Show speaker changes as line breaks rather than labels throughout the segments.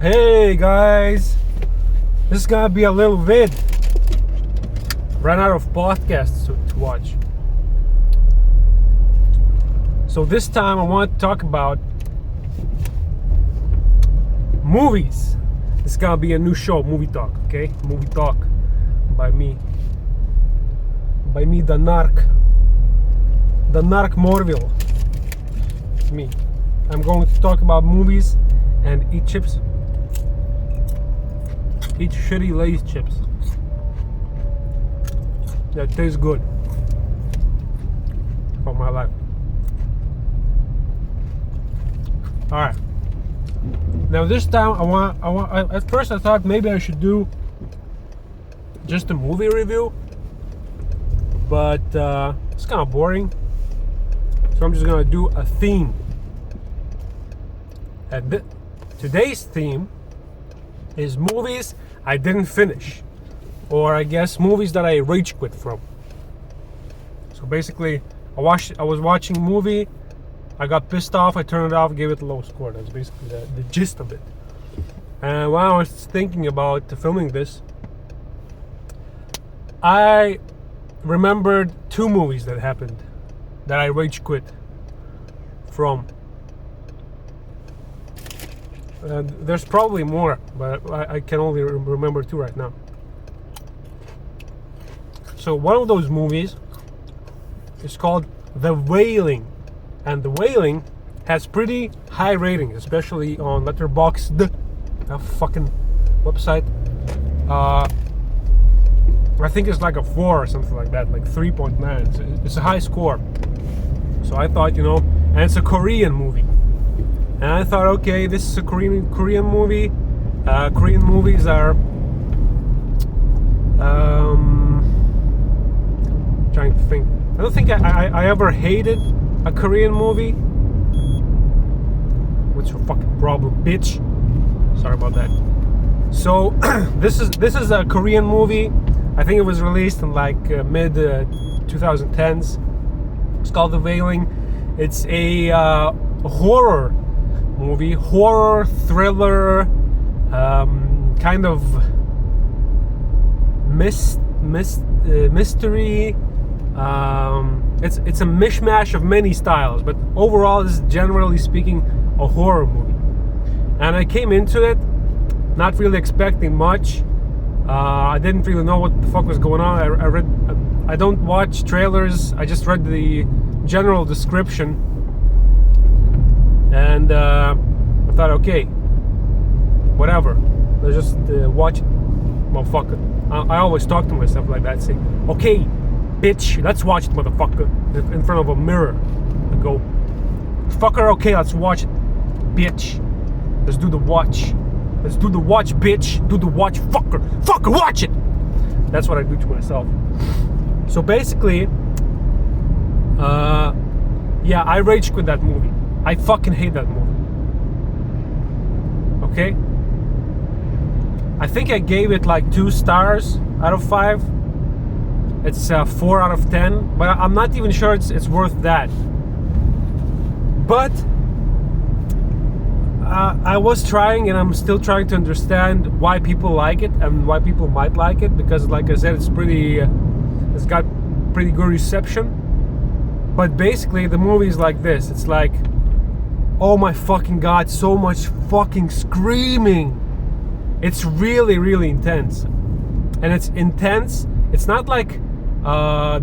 Hey guys, this is gonna be a little vid. Ran out of podcasts to watch. So this time I want to talk about movies. It's gonna be a new show, Movie Talk, okay? Movie Talk by me. By me, the Narc Morville. It's me. I'm going to talk about movies and eat chips. Eat shitty Lay's chips. That tastes good for my life. All right. Now this time I want. At first I thought maybe I should do just a movie review, but it's kind of boring. So I'm just gonna do a theme. And today's theme is movies I didn't finish, or I guess movies that I rage quit from. So basically, I was watching a movie, I got pissed off, I turned it off, gave it a low score. That's basically the gist of it. And while I was thinking about filming this, I remembered two movies that happened that I rage quit from. There's probably more, but I can only remember two right now. So one of those movies is called The Wailing, and The Wailing has pretty high ratings, especially on Letterboxd, that fucking website. I think it's like a 4 or something like that, like 3.9. It's a high score. So I thought, and it's a Korean movie. And I thought, okay, this is a Korean movie. Korean movies are trying to think. I don't think I ever hated a Korean movie. What's your fucking problem, bitch? Sorry about that. So this is a Korean movie. I think it was released in like mid 2010s. It's called The Wailing. It's a horror movie, horror thriller, kind of mystery. It's a mishmash of many styles, but overall, this is generally speaking a horror movie. And I came into it not really expecting much. I didn't really know what the fuck was going on. I don't watch trailers. I just read the general description. And I thought, okay, whatever. Let's just watch it, motherfucker. I always talk to myself like that, say, okay, bitch, let's watch it, motherfucker, in front of a mirror. I go, fucker, okay, let's watch it, bitch. Let's do the watch. Let's do the watch, bitch. Do the watch, fucker. Fucker, watch it. That's what I do to myself. So basically, yeah, I rage quit that movie. I fucking hate that movie. Okay? I think I gave it like 2 stars out of 5. It's 4 out of 10, but I'm not even sure it's worth that. But I was trying, and I'm still trying to understand why people like it and why people might like it, because like I said, it's got pretty good reception. But basically the movie is like this. It's like, oh my fucking god, so much fucking screaming. It's really, really intense. And it's intense. It's not like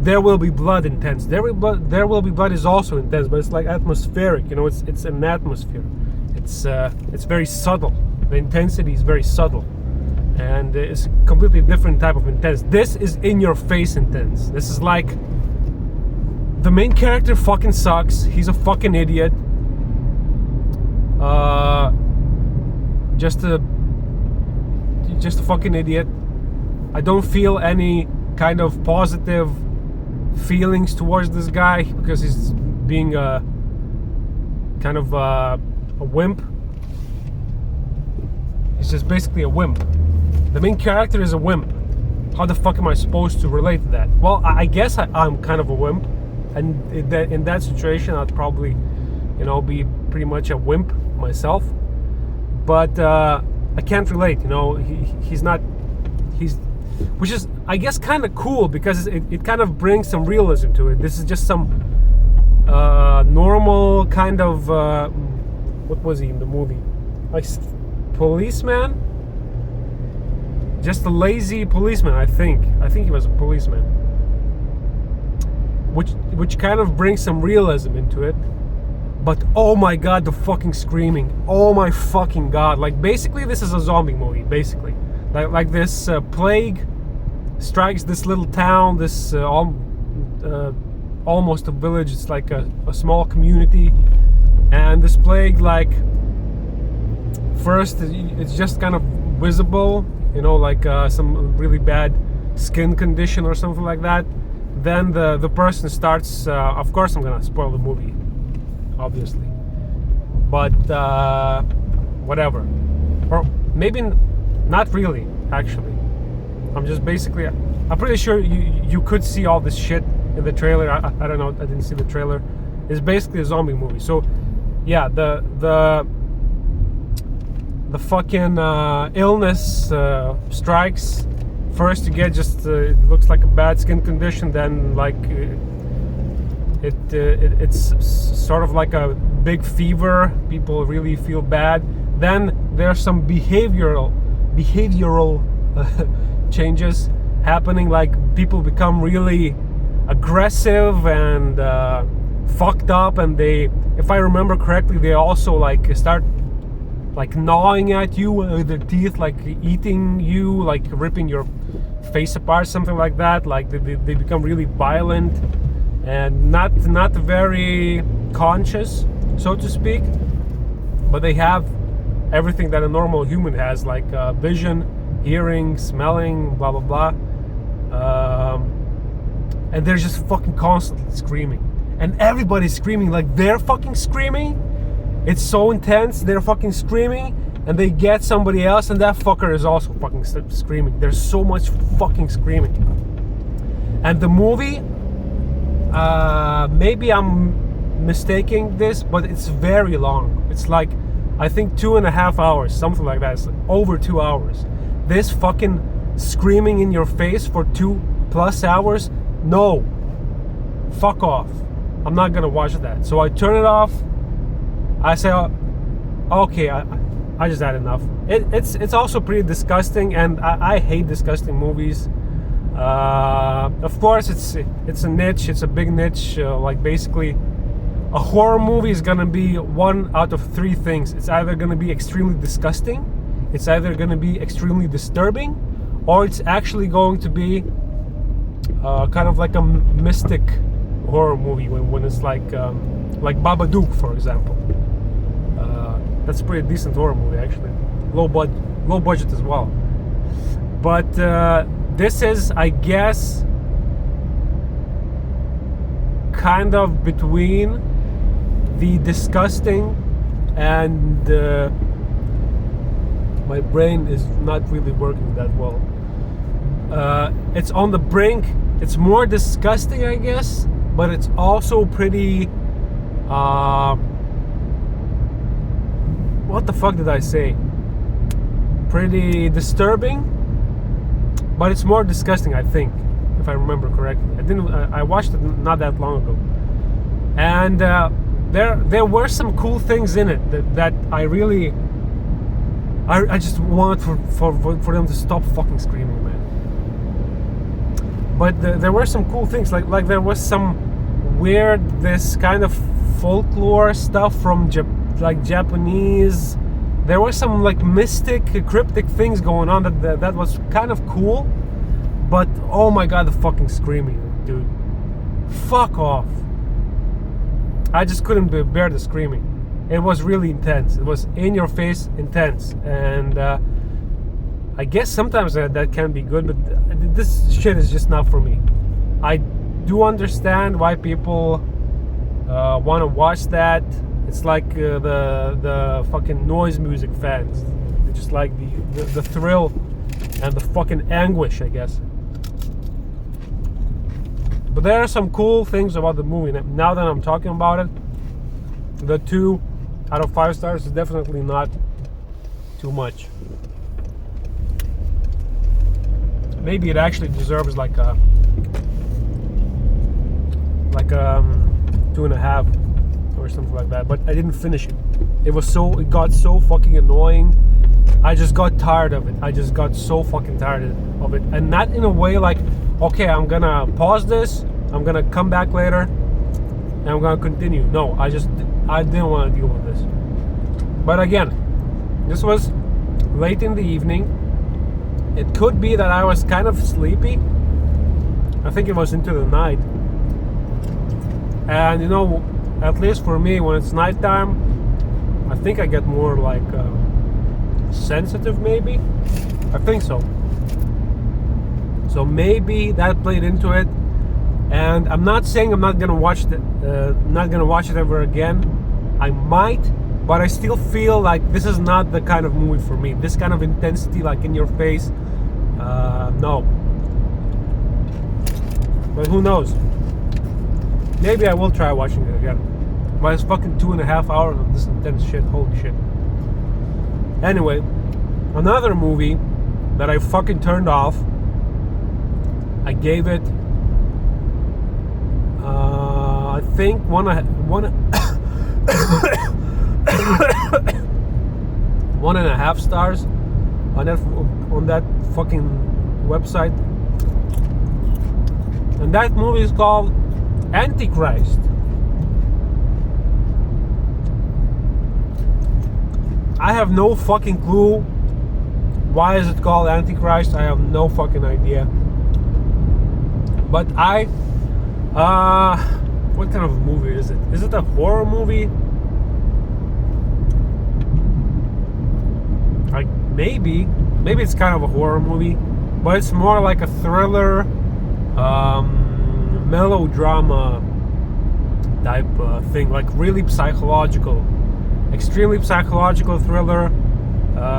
There Will Be Blood intense. There Will Be Blood is also intense, but it's like atmospheric. It's an atmosphere. It's very subtle. The intensity is very subtle. And it's a completely different type of intense. This is in your face intense. This is like, the main character fucking sucks. He's a fucking idiot. Just a fucking idiot. I don't feel any kind of positive feelings towards this guy because he's being a kind of a wimp. He's just basically a wimp. The main character is a wimp. How the fuck am I supposed to relate to that? Well, I guess I'm kind of a wimp, and in that situation I'd probably be pretty much a wimp myself. But I can't relate. You know, he's not. He's, which is, I guess, kind of cool because it kind of brings some realism to it. This is just some normal kind of what was he in the movie? Like policeman, just a lazy policeman. I think he was a policeman, which kind of brings some realism into it. But oh my god, the fucking screaming! Oh my fucking god! Like basically, this is a zombie movie. Basically, like this plague strikes this little town, this almost a village. It's like a small community, and this plague, like, first it's just kind of visible, you know, like some really bad skin condition or something like that. Then the person starts, of course I'm gonna spoil the movie, obviously, but whatever, or maybe not really, actually. I'm just basically, I'm pretty sure you could see all this shit in the trailer. I don't know, I didn't see the trailer. It's basically a zombie movie. So yeah, the fucking illness strikes. First you get just it looks like a bad skin condition, then like it's sort of like a big fever. People really feel bad. Then there's some behavioral changes happening, like people become really aggressive and fucked up, and they, if I remember correctly, they also like start like gnawing at you with their teeth, like eating you, like ripping your face apart, something like that. Like they become really violent and not very conscious, so to speak, but they have everything that a normal human has, like vision, hearing, smelling, blah blah blah, and they're just fucking constantly screaming, and everybody's screaming, like they're fucking screaming. It's so intense, they're fucking screaming, and they get somebody else, and that fucker is also fucking screaming. There's so much fucking screaming. And the movie, maybe I'm mistaking this, but it's very long. It's like, I think 2.5 hours, something like that. It's over 2 hours. This fucking screaming in your face for 2+ hours? No. Fuck off. I'm not gonna watch that. So I turn it off. I say, okay, I just had enough. It's also pretty disgusting, and I hate disgusting movies. Of course, it's a niche. It's a big niche. Like basically, a horror movie is gonna be one out of 3 things. It's either gonna be extremely disgusting, it's either gonna be extremely disturbing, or it's actually going to be kind of like a mystic horror movie when it's like Babadook, for example. That's a pretty decent horror movie, actually. Low budget as well. But this is, I guess, kind of between the disgusting and my brain is not really working that well. It's on the brink. It's more disgusting, I guess, but it's also pretty what the fuck did I say? Pretty disturbing, but it's more disgusting, I think, if I remember correctly. I watched it not that long ago, and there were some cool things in it that I really, I just want for them to stop fucking screaming, man. But there were some cool things, like there was some weird, this kind of folklore stuff from like Japanese. There were some like mystic, cryptic things going on that was kind of cool. But oh my god, the fucking screaming, dude. Fuck off. I just couldn't bear the screaming. It was really intense. It was in your face intense. And I guess sometimes that can be good, but this shit is just not for me. I do understand why people want to watch that. It's like the fucking noise music fans. They just like the thrill and the fucking anguish, I guess. But there are some cool things about the movie. Now that I'm talking about it, the 2 out of 5 stars is definitely not too much. Maybe it actually deserves like a 2.5 or something like that. But I didn't finish it. It got so fucking annoying. I just got tired of it. I just got so fucking tired of it. And not in a way like, okay, I'm gonna pause this, I'm gonna come back later, and I'm gonna continue. No, I didn't want to deal with this. But again, this was late in the evening. It could be that I was kind of sleepy. I think it was into the night. And you know, at least for me, when it's nighttime, I think I get more like sensitive, maybe. I think so. So maybe that played into it. And I'm not saying I'm not gonna watch it ever again. I might, but I still feel like this is not the kind of movie for me. This kind of intensity, like in your face, no. But who knows? Maybe I will try watching it again. But it's fucking 2.5 hours of this intense shit. Holy shit. Anyway, another movie that I fucking turned off. I gave it, I think 1.5 stars on that fucking website. And that movie is called Antichrist. I have no fucking clue why is it called Antichrist. I have no fucking idea. But what kind of a movie is it? Is it a horror movie? Like maybe it's kind of a horror movie, but it's more like a thriller, melodrama type thing, like really psychological, extremely psychological thriller,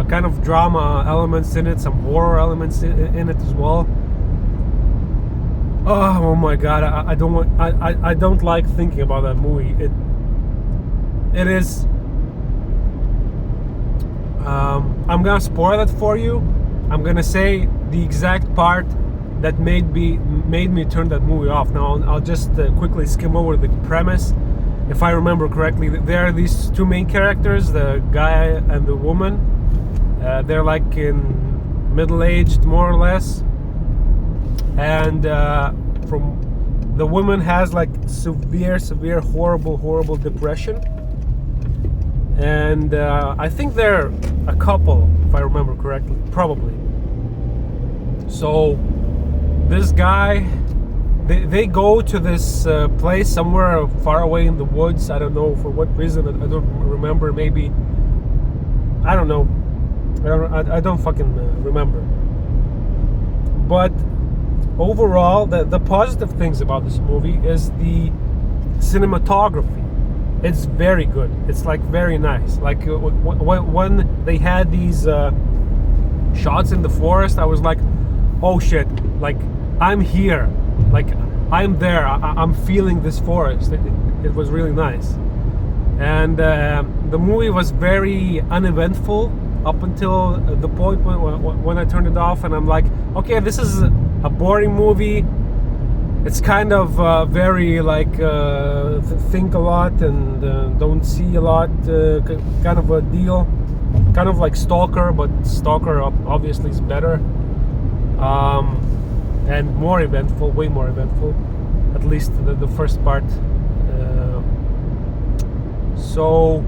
kind of drama elements in it, some horror elements in it as well. Oh my god, I don't like thinking about that movie. It is. I'm gonna spoil it for you. I'm gonna say the exact part that made me turn that movie off. Now I'll just quickly skim over the premise. If I remember correctly, there are these two main characters, the guy and the woman. They're like in middle-aged, more or less. And from the woman has like severe, horrible depression. And I think they're a couple, if I remember correctly, probably. So this guy, they go to this place somewhere far away in the woods. I don't know for what reason. I don't remember. Maybe, I don't know. I don't fucking remember. But overall, the positive things about this movie is the cinematography. It's very good. It's like very nice. Like when they had these shots in the forest, I was like, oh shit, like I'm here, like I'm there, I'm feeling this forest. It was really nice. And the movie was very uneventful up until the point when I turned it off, and I'm like, okay, this is a boring movie. It's kind of very like think a lot and don't see a lot kind of a deal. Kind of like Stalker, but Stalker obviously is better. And more eventful, way more eventful. At least the first part. So,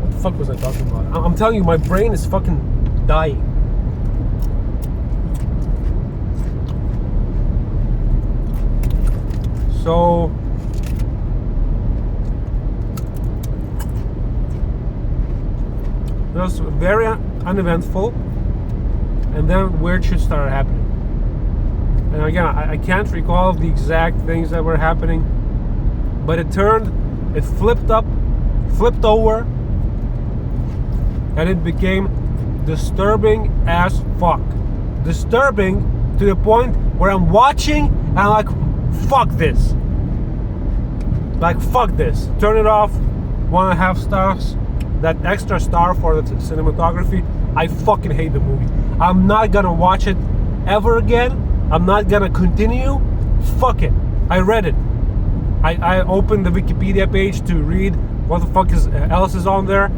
what the fuck was I talking about? I'm telling you, my brain is fucking dying. So it was very uneventful, and then weird shit started happening. And again, I can't recall the exact things that were happening, but it flipped over, and it became disturbing as fuck. Disturbing to the point where I'm watching and I'm like, fuck this. Like, fuck this. Turn it off. 1.5 stars. that extra star for the cinematography. I fucking hate the movie. I'm not gonna watch it ever again. I'm not gonna continue. Fuck it. I read it. I opened the Wikipedia page to read what the fuck else is on there.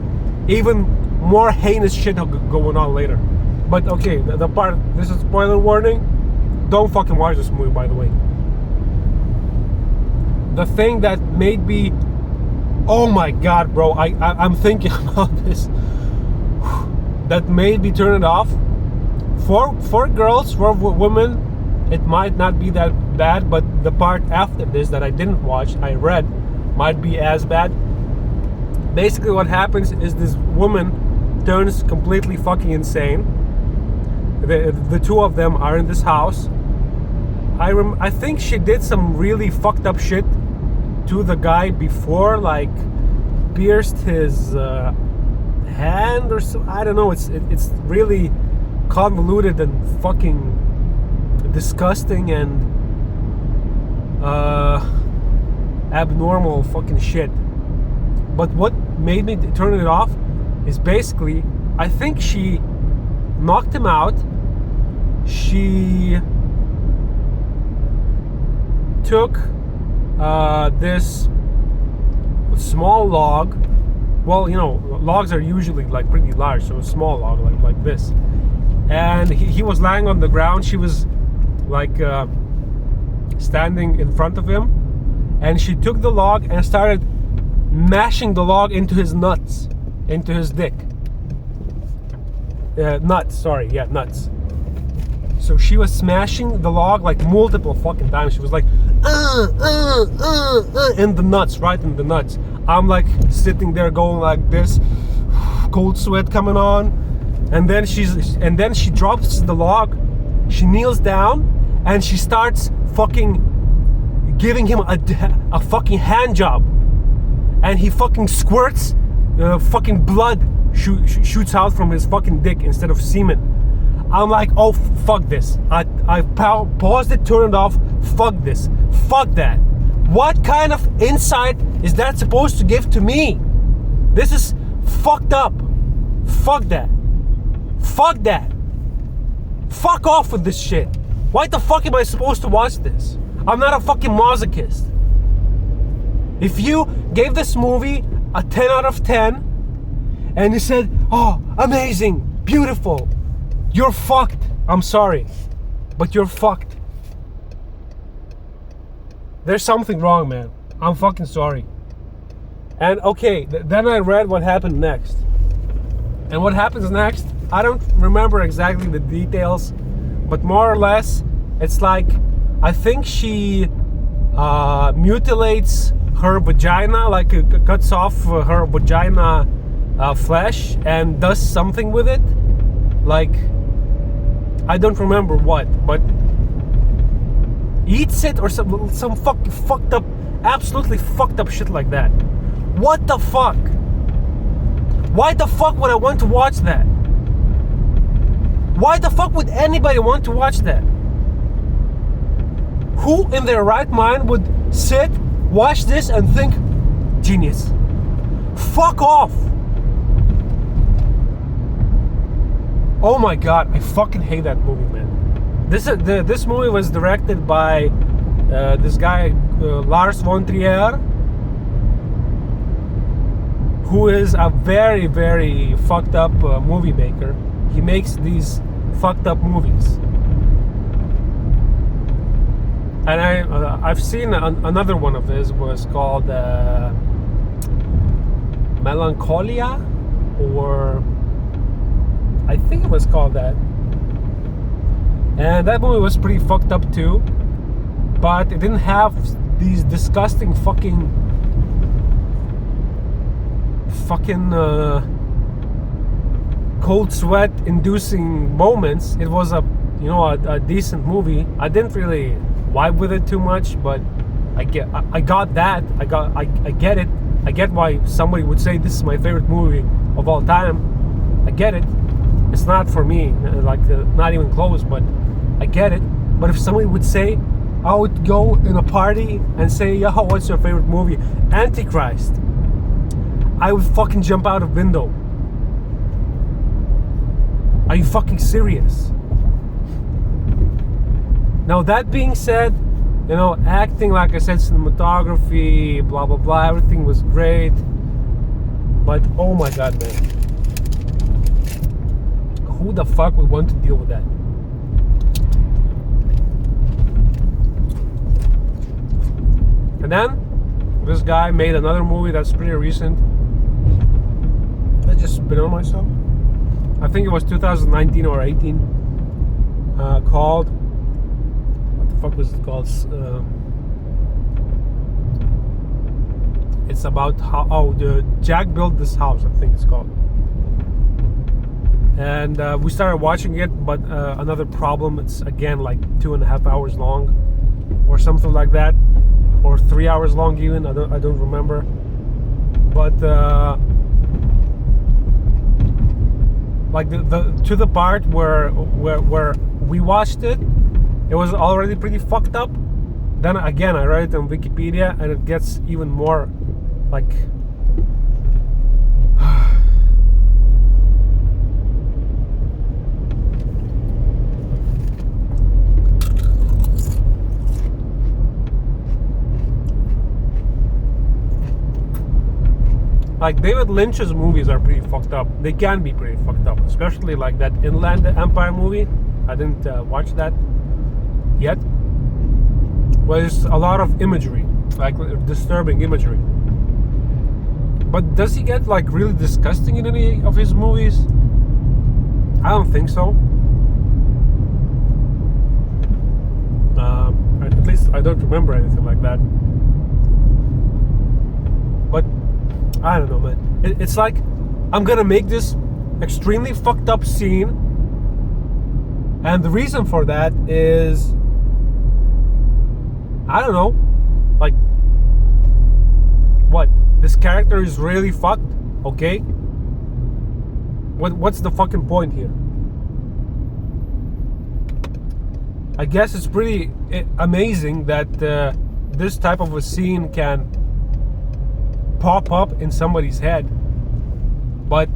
Even more heinous shit going on later. But okay, the part, this is spoiler warning. Don't fucking watch this movie, by the way. The thing that made me, oh my god, bro, I'm thinking about this. That made me turn it off. For girls, for women, it might not be that bad, but the part after this that I didn't watch, I read, might be as bad. Basically what happens is this woman turns completely fucking insane. The two of them are in this house. I think she did some really fucked up shit to the guy before, like pierced his hand or so. I don't know. It's really convoluted and fucking disgusting and abnormal fucking shit. But what made me turn it off is basically, I think she knocked him out. She took this small log. Well, you know, logs are usually like pretty large, so a small log like this. And he was lying on the ground. She was like standing in front of him, and she took the log and started mashing the log into his nuts, into his dick. Nuts. So she was smashing the log like multiple fucking times. She was like, in the nuts, right in the nuts. I'm like sitting there going like this, cold sweat coming on, and then she drops the log. She kneels down and she starts fucking giving him a fucking hand job, and he fucking squirts, fucking blood shoots out from his fucking dick instead of semen. I'm like, oh fuck this. I paused it, turned it off. Fuck this. Fuck that. What kind of insight is that supposed to give to me? This is fucked up. Fuck that. Fuck that. Fuck off with this shit. Why the fuck am I supposed to watch this? I'm not a fucking masochist. If you gave this movie a 10 out of 10 and you said, oh, amazing, beautiful, you're fucked. I'm sorry, but you're fucked. There's something wrong, man. I'm fucking sorry. And okay, then I read what happened next. And what happens next, I don't remember exactly the details, but more or less, it's like, I think she mutilates her vagina, like cuts off her vagina flesh and does something with it. Like, I don't remember what, but eats it or some fucking fucked up, absolutely fucked up shit like that. What the fuck? Why the fuck would I want to watch that? Why the fuck would anybody want to watch that? Who in their right mind would sit, watch this and think, genius? Fuck off. Oh my god, I fucking hate that movie, man. This movie was directed by this guy Lars von Trier, who is a very, very fucked up movie maker. He makes these fucked up movies. And I've seen another one of his, was called Melancholia, or I think it was called that. And that movie was pretty fucked up too, but it didn't have these disgusting fucking cold sweat inducing moments. It was a decent movie. I didn't really vibe with it too much, but I got that. I get it. I get why somebody would say this is my favorite movie of all time. I get it. It's not for me, like not even close, but I get it. But if somebody would say, I would go in a party and say, yo, what's your favorite movie? Antichrist. I would fucking jump out of window. Are you fucking serious? Now that being said, you know, acting, like I said, cinematography, blah blah blah, everything was great. But oh my god, man. Who the fuck would want to deal with that? And then this guy made another movie that's pretty recent. I just spit on myself. I think it was 2019 or 18. Called, what the fuck was it called? It's about how the Jack built this house, I think it's called. And we started watching it, but another problem, it's again like 2.5 hours long or something like that, or 3 hours long even. I don't remember. But like the to the part where we watched it, it was already pretty fucked up. Then again, I read it on Wikipedia, and it gets even more like like David Lynch's movies are pretty fucked up. They can be pretty fucked up, especially like that Inland Empire movie. I didn't watch that yet. Well, there's a lot of imagery, like disturbing imagery. But does he get like really disgusting in any of his movies? I don't think so. At least I don't remember anything like that. But I don't know, man. It's like I'm gonna make this extremely fucked up scene, and the reason for that is, I don't know, like, what? This character is really fucked, okay? What's the fucking point here? I guess it's pretty amazing that this type of a scene can pop up in somebody's head. But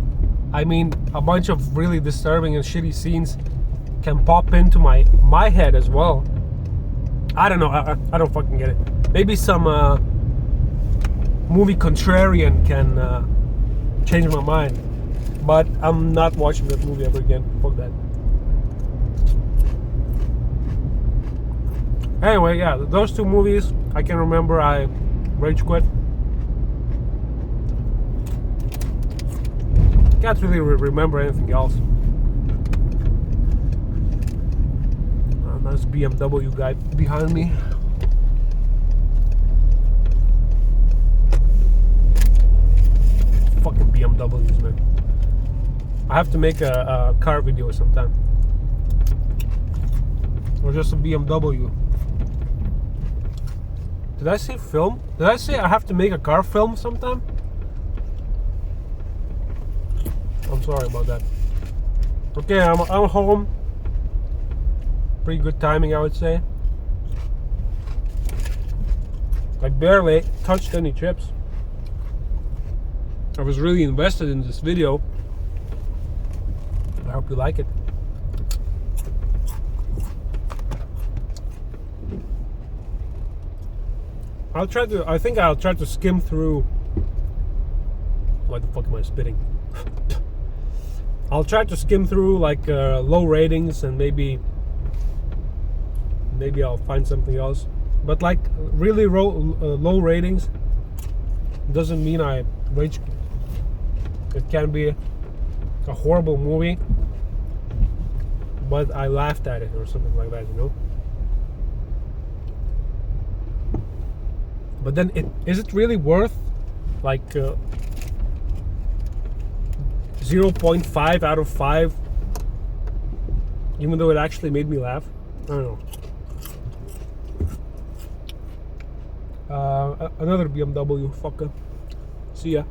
I mean, a bunch of really disturbing and shitty scenes can pop into my head as well. I don't know. I don't fucking get it. Maybe some movie contrarian can change my mind, but I'm not watching that movie ever again. Fuck that. Anyway, yeah, those two movies I can remember. I rage quit. Can't really remember anything else. Nice BMW guy behind me. Fucking BMWs, man. I have to make a car video sometime, or just a BMW. Did I say film? Did I say I have to make a car film sometime? I'm sorry about that. Okay, I'm home. Pretty good timing, I would say. I barely touched any chips. I was really invested in this video. I hope you like it. I think I'll try to skim through. Why the fuck am I spitting? I'll try to skim through like low ratings, and maybe I'll find something else. But like really low ratings doesn't mean I rage. It can be a horrible movie, but I laughed at it or something like that, you know. But then is it really worth like 0.5 out of 5, even though it actually made me laugh? I don't know. Another BMW, fucker. See ya.